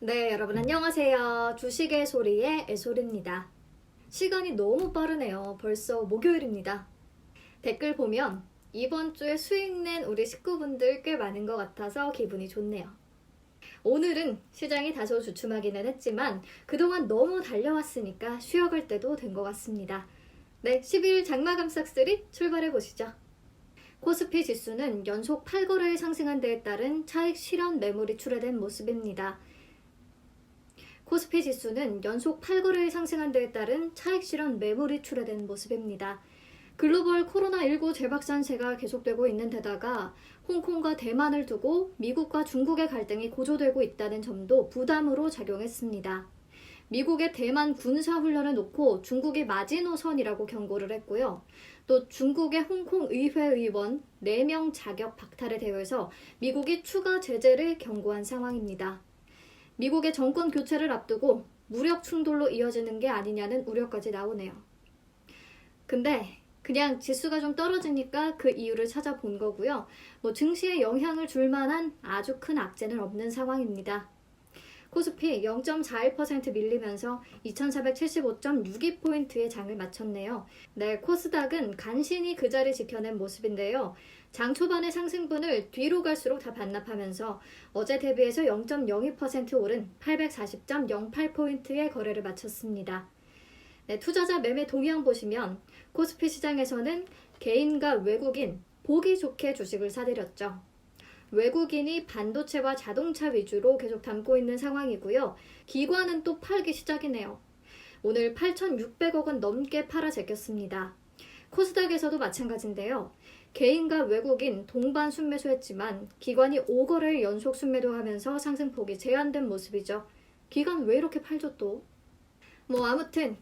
네, 여러분 안녕하세요. 주식의 소리의 애소리입니다. 시간이 너무 빠르네요. 벌써 목요일입니다. 댓글 보면 이번 주에 수익 낸 우리 식구분들 꽤 많은 것 같아서 기분이 좋네요. 오늘은 시장이 다소 주춤하기는 했지만 그동안 너무 달려왔으니까 쉬어갈 때도 된 것 같습니다. 네, 12일 장마감 싹쓸이 출발해 보시죠. 코스피 지수는 연속 8거래일 상승한 데에 따른 차익 실현 매물이 출회된 모습입니다. 코스피 지수는 연속 8거래일 상승한 데에 따른 차익 실현 매물이 출회된 모습입니다. 글로벌 코로나19 재확산세가 계속되고 있는 데다가 홍콩과 대만을 두고 미국과 중국의 갈등이 고조되고 있다는 점도 부담으로 작용했습니다. 미국의 대만 군사훈련을 놓고 중국이 마지노선이라고 경고를 했고요. 또 중국의 홍콩 의회 의원 4명 자격 박탈에 대해서 미국이 추가 제재를 경고한 상황입니다. 미국의 정권 교체를 앞두고 무력 충돌로 이어지는 게 아니냐는 우려까지 나오네요. 근데 그냥 지수가 좀 떨어지니까 그 이유를 찾아본 거고요. 증시에 영향을 줄 만한 아주 큰 악재는 없는 상황입니다. 코스피 0.41% 밀리면서 2475.62포인트의 장을 마쳤네요. 네, 코스닥은 간신히 그 자리 지켜낸 모습인데요. 장 초반의 상승분을 뒤로 갈수록 다 반납하면서 어제 대비해서 0.02% 오른 840.08포인트의 거래를 마쳤습니다. 네, 투자자 매매 동향 보시면 코스피 시장에서는 개인과 외국인 보기 좋게 주식을 사들였죠. 외국인이 반도체와 자동차 위주로 계속 담고 있는 상황이고요. 기관은 또 팔기 시작이네요. 오늘 8,600억 원 넘게 팔아 제꼈습니다. 코스닥에서도 마찬가지인데요. 개인과 외국인 동반 순매수했지만 기관이 5거래일 연속 순매도하면서 상승폭이 제한된 모습이죠. 기관 왜 이렇게 팔죠 또? 아무튼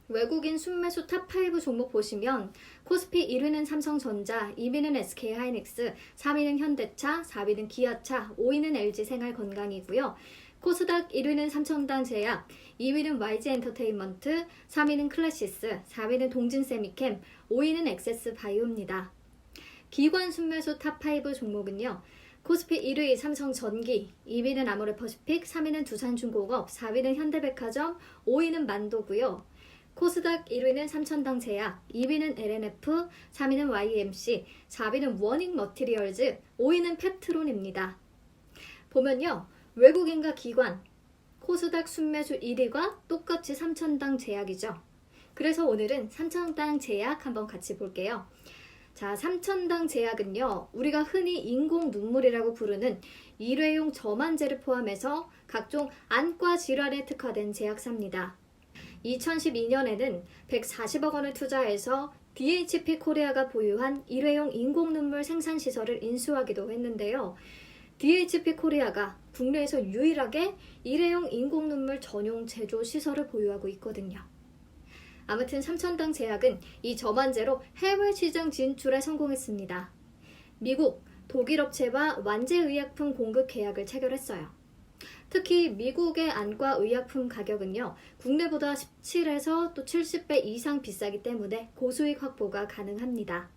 외국인 순매수 탑5 종목 보시면 코스피 1위는 삼성전자, 2위는 SK하이닉스, 3위는 현대차, 4위는 기아차, 5위는 LG생활건강이고요. 코스닥 1위는 삼천당제약, 2위는 YG엔터테인먼트, 3위는 클래시스, 4위는 동진세미캠, 5위는 엑세스바이오입니다. 기관 순매수 탑5 종목은요. 코스피 1위 삼성전기, 2위는 아모레퍼시픽, 3위는 두산중공업, 4위는 현대백화점, 5위는 만도고요. 코스닥 1위는 삼천당제약, 2위는 LNF, 3위는 YMC, 4위는 워닝머티리얼즈, 5위는 페트론입니다. 보면요. 외국인과 기관, 코스닥 순매수 1위가 똑같이 삼천당제약이죠. 그래서 오늘은 삼천당제약 한번 같이 볼게요. 자, 삼천당제약은요. 우리가 흔히 인공 눈물이라고 부르는 일회용 점안제를 포함해서 각종 안과 질환에 특화된 제약사입니다. 2012년에는 140억 원을 투자해서 DHP 코리아가 보유한 일회용 인공눈물 생산시설을 인수하기도 했는데요. DHP 코리아가 국내에서 유일하게 일회용 인공눈물 전용 제조 시설을 보유하고 있거든요. 아무튼 삼천당제약은 이 점안제로 해외 시장 진출에 성공했습니다. 미국, 독일 업체와 완제의약품 공급 계약을 체결했어요. 특히 미국의 안과 의약품 가격은요, 국내보다 17에서 또 70배 이상 비싸기 때문에 고수익 확보가 가능합니다.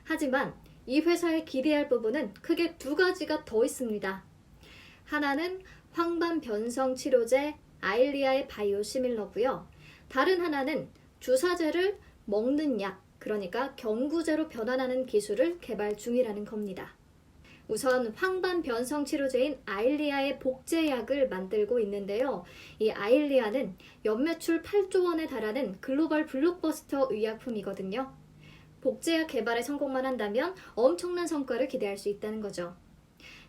하지만 이 회사에 기대할 부분은 크게 두 가지가 더 있습니다. 하나는 황반 변성 치료제 아일리아의 바이오시밀러고요. 다른 하나는 주사제를 먹는 약, 그러니까 경구제로 변환하는 기술을 개발 중이라는 겁니다. 우선 황반 변성 치료제인 아일리아의 복제약을 만들고 있는데요. 이 아일리아는 연매출 8조 원에 달하는 글로벌 블록버스터 의약품이거든요. 복제약 개발에 성공만 한다면 엄청난 성과를 기대할 수 있다는 거죠.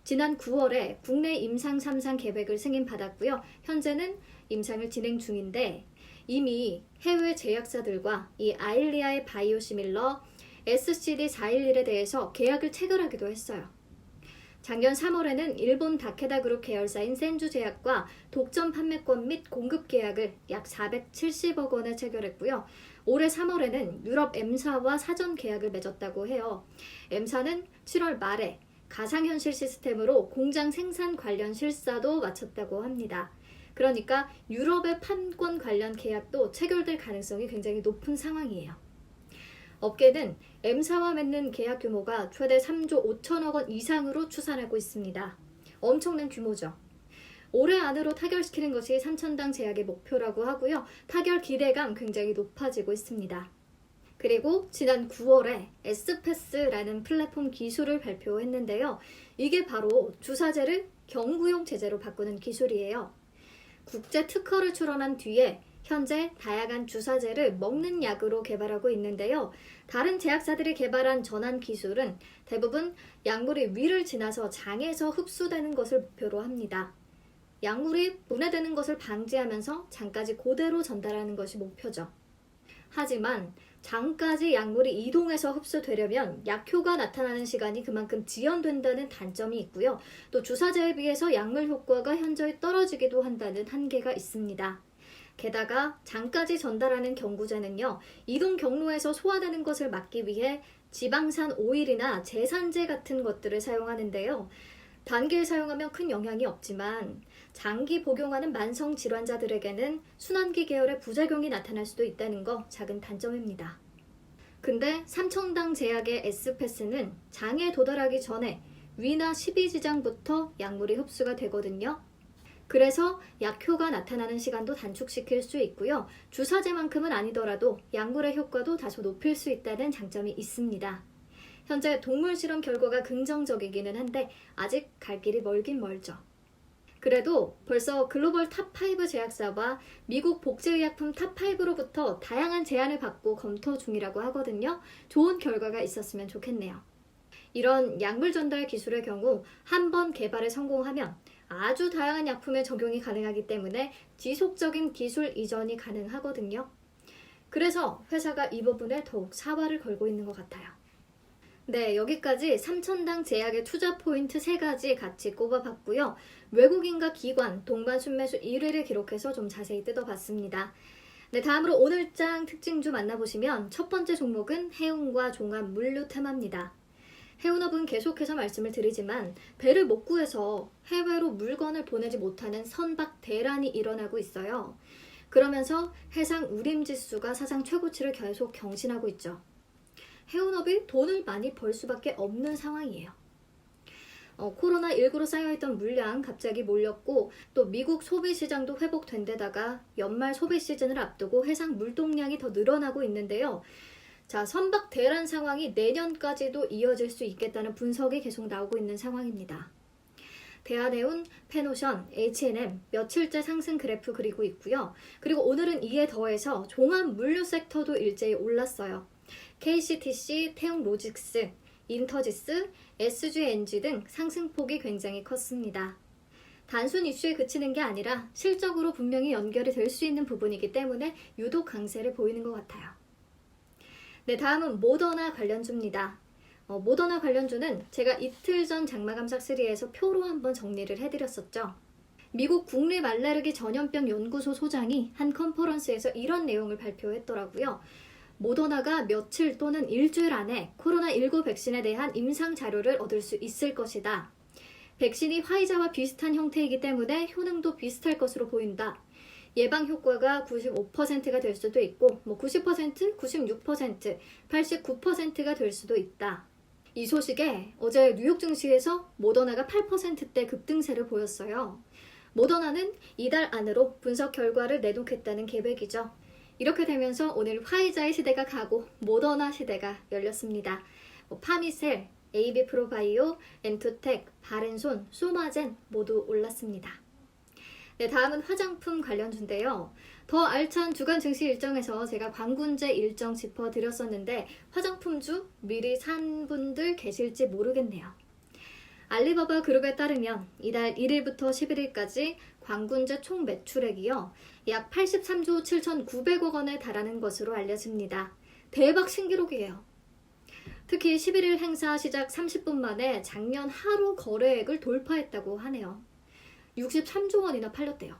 지난 9월에 국내 임상 3상 계획을 승인받았고요. 현재는 임상을 진행 중인데 이미 해외 제약사들과 이 아일리아의 바이오시밀러 SCD-411에 대해서 계약을 체결하기도 했어요. 작년 3월에는 일본 다케다 그룹 계열사인 센주제약과 독점 판매권 및 공급 계약을 약 470억 원에 체결했고요. 올해 3월에는 유럽 M사와 사전 계약을 맺었다고 해요. M사는 7월 말에 가상현실 시스템으로 공장 생산 관련 실사도 마쳤다고 합니다. 그러니까 유럽의 판권 관련 계약도 체결될 가능성이 굉장히 높은 상황이에요. 업계는 M사와 맺는 계약 규모가 최대 3조 5천억 원 이상으로 추산하고 있습니다. 엄청난 규모죠. 올해 안으로 타결시키는 것이 삼천당 제약의 목표라고 하고요. 타결 기대감 굉장히 높아지고 있습니다. 그리고 지난 9월에 S패스라는 플랫폼 기술을 발표했는데요. 이게 바로 주사제를 경구용 제재로 바꾸는 기술이에요. 국제 특허를 출원한 뒤에 현재 다양한 주사제를 먹는 약으로 개발하고 있는데요. 다른 제약사들이 개발한 전환 기술은 대부분 약물이 위를 지나서 장에서 흡수되는 것을 목표로 합니다. 약물이 분해되는 것을 방지하면서 장까지 그대로 전달하는 것이 목표죠. 하지만 장까지 약물이 이동해서 흡수되려면 약효가 나타나는 시간이 그만큼 지연된다는 단점이 있고요. 또 주사제에 비해서 약물 효과가 현저히 떨어지기도 한다는 한계가 있습니다. 게다가 장까지 전달하는 경구제는요, 이동 경로에서 소화되는 것을 막기 위해 지방산 오일이나 제산제 같은 것들을 사용하는데요. 단기에 사용하면 큰 영향이 없지만 장기 복용하는 만성 질환자들에게는 순환기 계열의 부작용이 나타날 수도 있다는 거 작은 단점입니다. 근데 삼천당 제약의 S패스는 장에 도달하기 전에 위나 십이지장부터 약물이 흡수가 되거든요. 그래서 약효가 나타나는 시간도 단축시킬 수 있고요. 주사제만큼은 아니더라도 약물의 효과도 다소 높일 수 있다는 장점이 있습니다. 현재 동물 실험 결과가 긍정적이기는 한데 아직 갈 길이 멀긴 멀죠. 그래도 벌써 글로벌 탑5 제약사와 미국 복제의약품 탑5로부터 다양한 제안을 받고 검토 중이라고 하거든요. 좋은 결과가 있었으면 좋겠네요. 이런 약물 전달 기술의 경우 한 번 개발에 성공하면 아주 다양한 약품에 적용이 가능하기 때문에 지속적인 기술 이전이 가능하거든요. 그래서 회사가 이 부분에 더욱 사활을 걸고 있는 것 같아요. 네, 여기까지 삼천당 제약의 투자 포인트 3가지 같이 꼽아봤고요. 외국인과 기관, 동반 순매수 1위를 기록해서 좀 자세히 뜯어봤습니다. 네, 다음으로 오늘 장 특징주 만나보시면 첫 번째 종목은 해운과 종합 물류 테마입니다. 해운업은 계속해서 말씀을 드리지만 배를 못 구해서 해외로 물건을 보내지 못하는 선박 대란이 일어나고 있어요. 그러면서 해상 우림지수가 사상 최고치를 계속 경신하고 있죠. 해운업이 돈을 많이 벌 수밖에 없는 상황이에요. 코로나19로 쌓여있던 물량 갑자기 몰렸고 또 미국 소비시장도 회복된 데다가 연말 소비 시즌을 앞두고 해상 물동량이 더 늘어나고 있는데요. 자, 선박 대란 상황이 내년까지도 이어질 수 있겠다는 분석이 계속 나오고 있는 상황입니다. 대한해운, 펜오션, H&M 며칠째 상승 그래프 그리고 있고요. 그리고 오늘은 이에 더해서 종합 물류 섹터도 일제히 올랐어요. KCTC, 태웅로직스, 인터지스, SGNG 등 상승폭이 굉장히 컸습니다. 단순 이슈에 그치는 게 아니라 실적으로 분명히 연결이 될 수 있는 부분이기 때문에 유독 강세를 보이는 것 같아요. 네, 다음은 모더나 관련주입니다. 모더나 관련주는 제가 이틀 전 장마감사3에서 표로 한번 정리를 해드렸었죠. 미국 국립알레르기 전염병 연구소 소장이 한 컨퍼런스에서 이런 내용을 발표했더라고요. 모더나가 며칠 또는 일주일 안에 코로나19 백신에 대한 임상 자료를 얻을 수 있을 것이다. 백신이 화이자와 비슷한 형태이기 때문에 효능도 비슷할 것으로 보인다. 예방 효과가 95%가 될 수도 있고 90%, 96%, 89%가 될 수도 있다. 이 소식에 어제 뉴욕 증시에서 모더나가 8%대 급등세를 보였어요. 모더나는 이달 안으로 분석 결과를 내놓겠다는 계획이죠. 이렇게 되면서 오늘 화이자의 시대가 가고 모더나 시대가 열렸습니다. 파미셀, AB프로바이오, 엔투텍, 바렌손, 소마젠 모두 올랐습니다. 네, 다음은 화장품 관련주인데요. 더 알찬 주간 증시 일정에서 제가 광군제 일정 짚어드렸었는데 화장품주 미리 산 분들 계실지 모르겠네요. 알리바바 그룹에 따르면 이달 1일부터 11일까지 광군제 총 매출액이요. 약 83조 7,900억 원에 달하는 것으로 알려집니다. 대박 신기록이에요. 특히 11일 행사 시작 30분 만에 작년 하루 거래액을 돌파했다고 하네요. 63조 원이나 팔렸대요.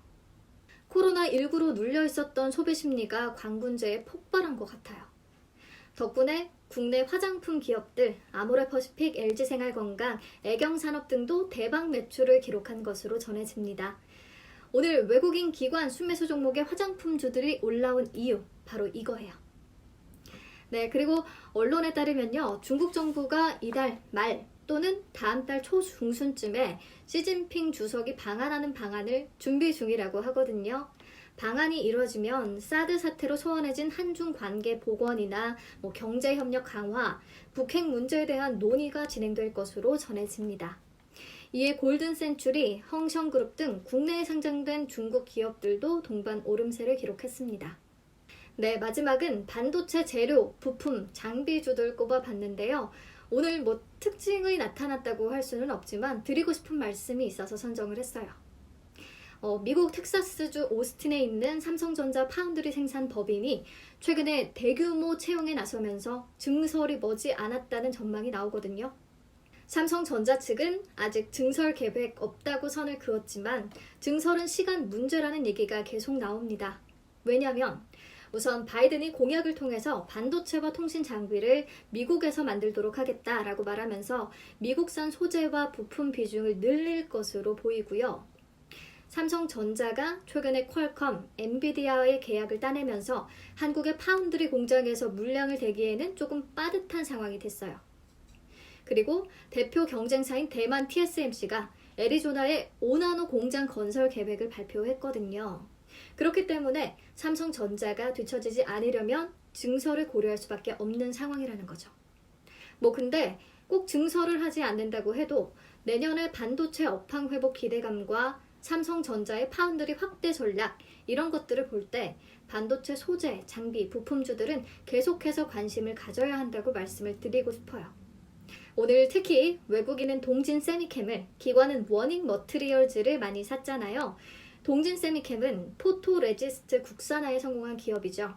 코로나19로 눌려있었던 소비 심리가 광군제에 폭발한 것 같아요. 덕분에 국내 화장품 기업들 아모레퍼시픽, LG생활건강, 애경산업 등도 대박 매출을 기록한 것으로 전해집니다. 오늘 외국인 기관 순매수 종목의 화장품주들이 올라온 이유 바로 이거예요. 네, 그리고 언론에 따르면요. 중국 정부가 이달 말 또는 다음 달 초중순쯤에 시진핑 주석이 방한하는 방안을 준비 중이라고 하거든요. 방안이 이뤄지면 사드 사태로 소원해진 한중 관계 복원이나 경제 협력 강화, 북핵 문제에 대한 논의가 진행될 것으로 전해집니다. 이에 골든센츄리, 헝성그룹 등 국내에 상장된 중국 기업들도 동반 오름세를 기록했습니다. 네, 마지막은 반도체 재료, 부품, 장비주들 꼽아봤는데요. 오늘 특징이 나타났다고 할 수는 없지만 드리고 싶은 말씀이 있어서 선정을 했어요. 미국 텍사스주 오스틴에 있는 삼성전자 파운드리 생산 법인이 최근에 대규모 채용에 나서면서 증설이 머지 않았다는 전망이 나오거든요. 삼성전자 측은 아직 증설 계획 없다고 선을 그었지만 증설은 시간 문제라는 얘기가 계속 나옵니다. 왜냐하면 우선 바이든이 공약을 통해서 반도체와 통신 장비를 미국에서 만들도록 하겠다라고 말하면서 미국산 소재와 부품 비중을 늘릴 것으로 보이고요. 삼성전자가 최근에 퀄컴, 엔비디아의 계약을 따내면서 한국의 파운드리 공장에서 물량을 대기에는 조금 빠듯한 상황이 됐어요. 그리고 대표 경쟁사인 대만 TSMC가 애리조나에 5나노 공장 건설 계획을 발표했거든요. 그렇기 때문에 삼성전자가 뒤처지지 않으려면 증설을 고려할 수밖에 없는 상황이라는 거죠. 근데 꼭 증설을 하지 않는다고 해도 내년에 반도체 업황 회복 기대감과 삼성전자의 파운드리 확대 전략 이런 것들을 볼 때 반도체 소재, 장비, 부품주들은 계속해서 관심을 가져야 한다고 말씀을 드리고 싶어요. 오늘 특히 외국인은 동진 세미캠을, 기관은 워닝 머트리얼즈를 많이 샀잖아요. 동진 세미캠은 포토레지스트 국산화에 성공한 기업이죠.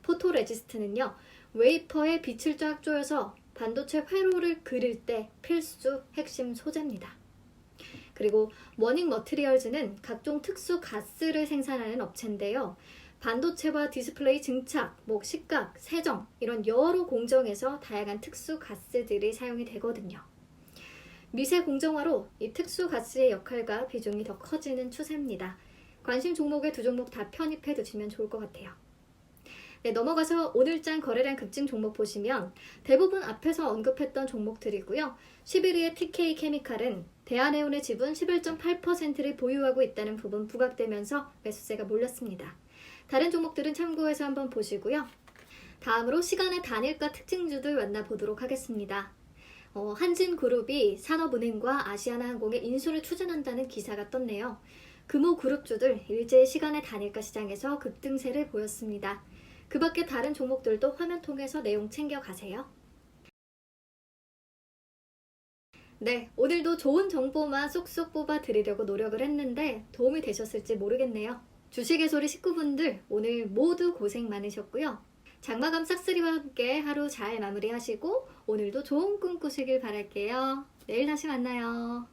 포토레지스트는요, 웨이퍼에 빛을 쫙 쪼여서 반도체 회로를 그릴 때 필수 핵심 소재입니다. 그리고 워닝 머트리얼즈는 각종 특수 가스를 생산하는 업체인데요. 반도체와 디스플레이 증착, 식각, 세정 이런 여러 공정에서 다양한 특수 가스들이 사용이 되거든요. 미세 공정화로 이 특수 가스의 역할과 비중이 더 커지는 추세입니다. 관심 종목에 두 종목 다 편입해 두시면 좋을 것 같아요. 네, 넘어가서 오늘장 거래량 급증 종목 보시면 대부분 앞에서 언급했던 종목들이고요. 11위의 TK케미칼은 대한해운의 지분 11.8%를 보유하고 있다는 부분 부각되면서 매수세가 몰렸습니다. 다른 종목들은 참고해서 한번 보시고요. 다음으로 시간의 단일가 특징주들 만나보도록 하겠습니다. 한진그룹이 산업은행과 아시아나항공의 인수를 추진한다는 기사가 떴네요. 금호그룹주들 일제히 시간의 단일가 시장에서 급등세를 보였습니다. 그 밖에 다른 종목들도 화면 통해서 내용 챙겨가세요. 네, 오늘도 좋은 정보만 쏙쏙 뽑아 드리려고 노력을 했는데 도움이 되셨을지 모르겠네요. 주식의 소리 식구분들 오늘 모두 고생 많으셨고요. 장마감 싹쓸이와 함께 하루 잘 마무리하시고 오늘도 좋은 꿈 꾸시길 바랄게요. 내일 다시 만나요.